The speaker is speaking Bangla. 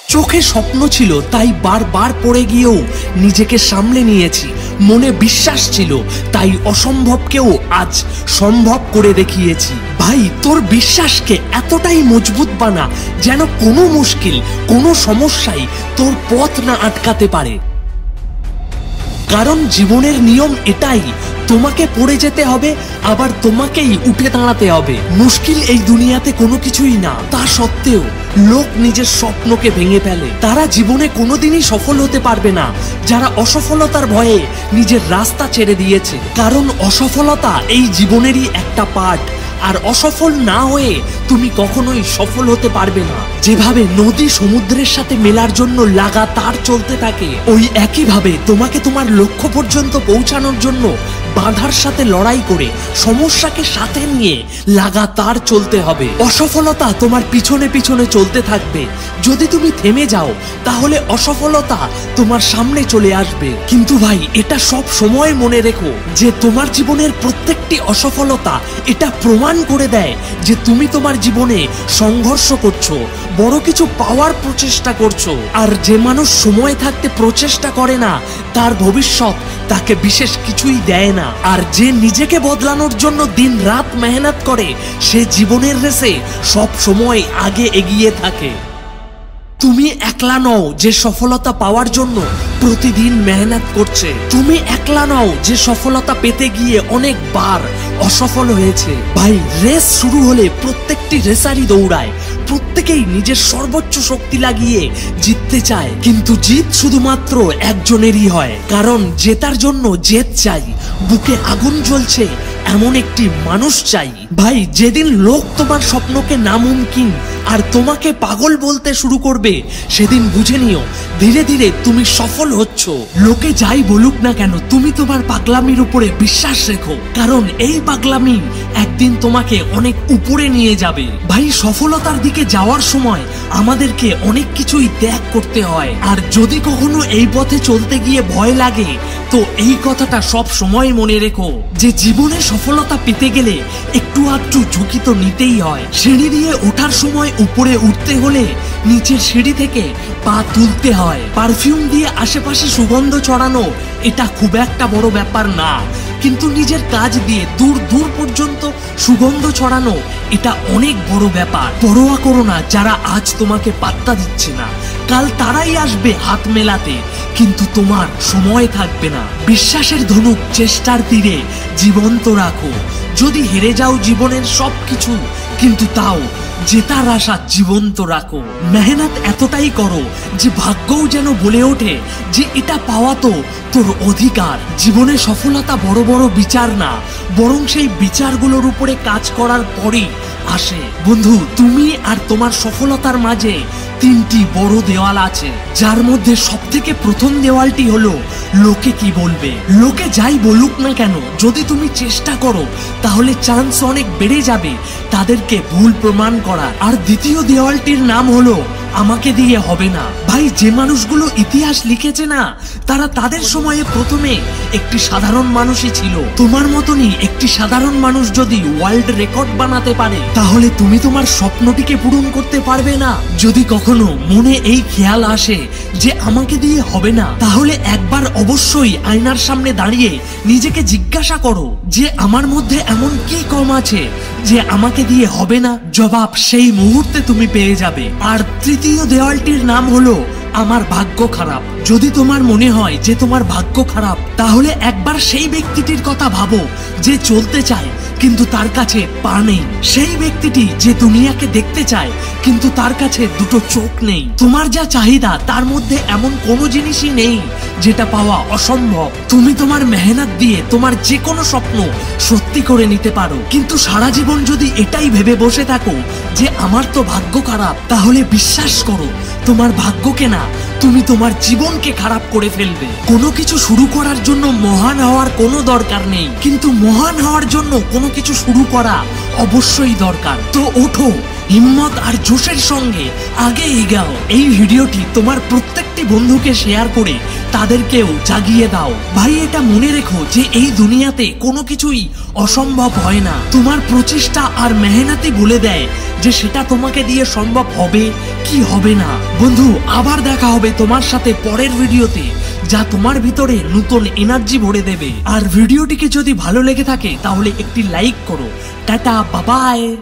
চোখে স্বপ্ন ছিল তাই বারবার পড়ে গিয়েও নিজেকে সামলে নিয়েছি। মনে বিশ্বাস ছিল তাই অসম্ভবকেও আজ সম্ভব করে দেখিয়েছি। ভাই, তোর বিশ্বাসকে এতটাই মজবুত বানা যেন কোনো মুশকিল, কোনো সমস্যাই তোর পথ না আটকাতে পারে। কারণ জীবনের নিয়ম এটাই, তোমাকে পড়ে যেতে হবে, আবার তোমাকেই উঠে দাঁড়াতে হবে। মুশকিল এই দুনিয়াতে কোনো কিছুই না, তা সত্ত্বেও লোক নিজের স্বপ্নকে ভেঙে ফেলে। তারা জীবনে কোনোদিনই সফল হতে পারবে না যারা অসফলতার ভয়ে নিজের রাস্তা ছেড়ে দিয়েছে। কারণ অসফলতা এই জীবনেরই একটা পার্ট, আর অসফল না হয়ে তুমি কখনোই সফল হতে পারবে না। যেভাবে নদী সমুদ্রের সাথে মেলার জন্য লাগাতার চলতে থাকে, ওই একইভাবে তোমাকে তোমার লক্ষ্য পর্যন্ত পৌঁছানোর জন্য বাধার সাথে লড়াই করে সমস্যাকে সাথে নিয়ে লাগাতার চলতে হবে। অসফলতা তোমার পিছনে পিছনে চলতে থাকবে। যদি তুমি থেমে যাও তাহলে অসফলতা তোমার সামনে চলে আসবে। কিন্তু ভাই, এটা সব সময় মনে রেখো যে তোমার জীবনের প্রত্যেকটি অসফলতা এটা প্রমাণ করে দেয় যে তুমি তোমার জীবনে সংঘর্ষ করছো, বড় কিছু পাওয়ার প্রচেষ্টা করছো। আর যে মানুষ সময় থাকতে প্রচেষ্টা করে না, তার ভবিষ্যৎ তাকে বিশেষ কিছুই দেয় না। আর যে নিজেকে বদলানোর জন্য দিন রাত মেহনত করে, সে জীবনের রেসে সব সময় আগে এগিয়ে থাকে। তুমি একলা নও যে সফলতা পাওয়ার জন্য প্রতিদিন মেহনত করছে। তুমি একলা নও যে সফলতা পেতে গিয়ে অনেকবার অসফল হয়েছে। ভাই, রেস শুরু হলে প্রত্যেকটি রেসারই দৌড়ায়, প্রত্যেকেই নিজের সর্বোচ্চ শক্তি লাগিয়ে জিততে চায়। কিন্তু জিত শুধুমাত্র একজনেরই হয়, কারণ জেতার জন্য জেদ চাই, বুকে আগুন জ্বলছে এমন একটি মানুষ চাই। ভাই, যেদিন লোক তোমার স্বপ্নকে নামুমকিন আর তোমাকে পাগল বলতে শুরু করবে, সেদিন বুঝে নিও ধীরে ধীরে তুমি সফল হচ্ছ। লোকে যাই বলুক না কেন, তুমি তোমার পাগলামির উপরে বিশ্বাস রেখো, কারণ এই পাগলামি একদিন তোমাকে অনেক উপরে নিয়ে যাবে। ভাই, সফলতার দিকে যাওয়ার সময় আমাদেরকে অনেক কিছুই ত্যাগ করতে হয়। আর যদি কখনো এই পথে চলতে গিয়ে ভয় লাগে, তো এই কথাটা সব সময় মনে রেখো যে জীবনে সফলতা পেতে গেলে একটু আধটু ঝুঁকি তো নিতেই হয়। সিঁড়ি দিয়ে ওঠার সময় উপরে উঠতে হলে নিচের সিঁড়ি থেকে পা তুলতে হয়। পারফিউম দিয়ে আশেপাশে সুগন্ধ ছড়ানো এটা খুব একটা বড় ব্যাপার না, কিন্তু নিজের কাজ দিয়ে দূর দূর পর্যন্ত সুগন্ধ ছড়ানো এটা অনেক বড় ব্যাপার। পরোয়া করো না যারা আজ তোমাকে পাত্তা দিচ্ছে না, কাল তারাই আসবে হাত মেলাতে, কিন্তু তোমার সময় থাকবে না। বিশ্বাসের ধনুক চেষ্টার তীরে জীবন্ত রাখো। যদি হেরে যাও জীবনের সবকিছু, কিন্তু তাও জেতার আশা জীবন্ত রাখো। মেহনত এতটাই করো যে ভাগ্যও যেন বলে ওঠে যে এটা পাওয়া তো তোর অধিকার। জীবনে সফলতা বড় বড় বিচার না, বরং সেই বিচারগুলোর উপরে কাজ করার পরেই আসে। বন্ধু, তুমি আর তোমার সফলতার মাঝে তিনটি বড় দেওয়াল আছে, যার মধ্যে সবথেকে প্রথম দেওয়ালটি হলো লোকে কি বলবে। লোকে যাই বলুক না কেন, যদি তুমি চেষ্টা করো তাহলে চান্স অনেক বেড়ে যাবে তাদেরকে ভুল প্রমাণ করার। আর দ্বিতীয় দেওয়ালটির নাম হলো আমাকে দিয়ে হবে না। ভাই, যে মানুষগুলো ইতিহাস লিখেছে না, তারা তাদের সময়ে প্রথমে একটি সাধারণ মানুষই ছিল। তোমার মতনই একটি সাধারণ মানুষ যদি ওয়ার্ল্ড রেকর্ড বানাতে পারে, তাহলে তুমি তোমার স্বপ্নটিকে পূরণ করতে পারবে না? যদি কখনো মনে এই খেয়াল আসে যে আমাকে দিয়ে হবে না, তাহলে একবার অবশ্যই আয়নার সামনে দাঁড়িয়ে নিজেকে জিজ্ঞাসা করো যে আমার মধ্যে এমন কি কম আছে যে আমাকে দিয়ে হবে না। জবাব সেই মুহূর্তে তুমি পেয়ে যাবে। আর তৃতীয় দেওয়ালটির নাম হলো আমার ভাগ্য খারাপ। যদি তোমার মনে হয় যে তোমার ভাগ্য খারাপ, তাহলে একবার সেই ব্যক্তিটির কথা ভাবো যে চলতে চায় কিন্তু তার কাছে পা নেই, সেই ব্যক্তিটি যে দুনিয়াকে দেখতে চায় কিন্তু তার কাছে দুটো চোখ নেই। তোমার যা চাহিদা তার মধ্যে এমন কোনো জিনিসই নেই যেটা পাওয়া অসম্ভব। তুমি তোমার মেহনত দিয়ে তোমার যে কোনো স্বপ্ন সত্যি করে নিতে পারো, কিন্তু সারা জীবন যদি এটাই ভেবে বসে থাকো যে আমার তো ভাগ্য খারাপ, তাহলে বিশ্বাস করো তোমার ভাগ্যকে না, তুমি তোমার জীবনকে খারাপ করে ফেলবে। কোনো কিছু শুরু করার জন্য মহান হওয়ার কোনো দরকার নেই, কিন্তু মহান হওয়ার জন্য কোনো কিছু শুরু করা অবশ্যই দরকার। তো ওঠো, হিম্মত আর জোশের সঙ্গে আগে এগাও। এই ভিডিওটি তোমার প্রত্যেকটি বন্ধুকে শেয়ার করে তাদেরকেও জাগিয়ে দাও। ভাই, এটা মনে রেখো যে এই দুনিয়াতে কোনো কিছুই অসম্ভব হয় না। তোমার প্রচেষ্টা আর মেহনতই বলে দেয় যে সেটা তোমাকে দিয়ে সম্ভব হবে কি হবে না। বন্ধু, আবার দেখা হবে তোমার সাথে পরের ভিডিওতে, যা তোমার ভিতরে নতুন এনার্জি ভরে দেবে। আর ভিডিওটিকে যদি ভালো লেগে থাকে তাহলে একটি লাইক করো। Tata, bye bye.